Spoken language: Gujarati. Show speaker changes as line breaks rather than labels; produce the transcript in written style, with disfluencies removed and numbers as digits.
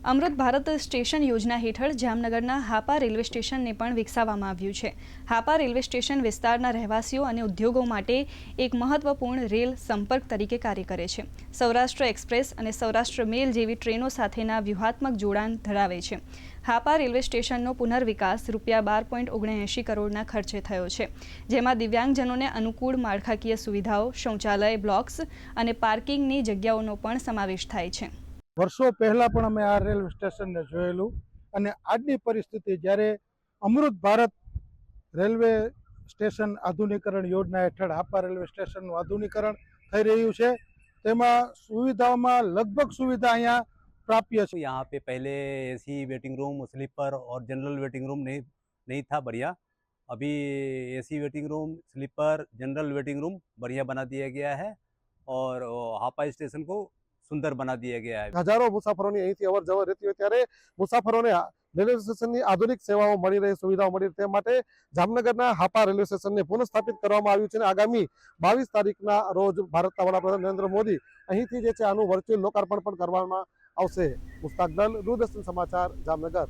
અમૃત ભારત સ્ટેશન યોજના હેઠળ જામનગરના હાપા રેલવે સ્ટેશનને પણ વિકસાવવામાં આવ્યું છે। હાપા રેલવે સ્ટેશન વિસ્તારના રહેવાસીઓ અને ઉદ્યોગો માટે એક મહત્વપૂર્ણ રેલ સંપર્ક તરીકે કાર્ય કરે છે। સૌરાષ્ટ્ર એક્સપ્રેસ અને સૌરાષ્ટ્ર મેલ જેવી ટ્રેનો સાથેના વ્યૂહાત્મક જોડાણ ધરાવે છે। હાપા રેલવે સ્ટેશનનો પુનર્વિકાસ ₹12.79 કરોડના ખર્ચે થયો છે, જેમાં દિવ્યાંગજનોને અનુકૂળ માળખાકીય સુવિધાઓ, શૌચાલય બ્લોક્સ અને પાર્કિંગની જગ્યાઓનો પણ સમાવેશ થાય છે।
વર્ષો પહેલા પણ અમે આ રેલવે સ્ટેશનને જોયેલું અને આજની પરિસ્થિતિ જ્યારે અમૃત ભારત રેલવે સ્ટેશન આધુનિકરણ યોજના હેઠળ હાપા રેલવે સ્ટેશનનું આધુનિકરણ થઈ રહ્યું છે, તેમાં સુવિધાઓમાં લગભગ સુવિધા અહીંયા प्राप्य है।
यहाँ पे पहले एसी वेटिंग रूम, स्लीपर और जनरल वेटिंग रूम नहीं था बढ़िया। अभी AC waiting room, sleeper, general waiting room बढ़िया बना दिया गया है और हापा स्टेशन को सुंदर बना दिया गया है।
हजारों मुसाफरों અહીંથી અવર જવર રહેતી હોય ત્યારે મુસાફરોને રેલવે સ્ટેશનની આધુનિક સેવાઓ મળી રહે, સુવિધાઓ મળી રહે તે માટે જામનગરના હાપા રેલવે સ્ટેશનને પુનઃસ્થાપિત કરવામાં આવ્યું છે અને આગામી 22 તારીખના રોજ ભારતના વડાપ્રધાન નરેન્દ્ર મોદી અહીંથી જે છે આનું વર્ચ્યુઅલ લોકાર્પણ પણ કરવામાં આવશે। મુસ્તાક દલ, દૂરદર્શન સમાચાર, જામનગર।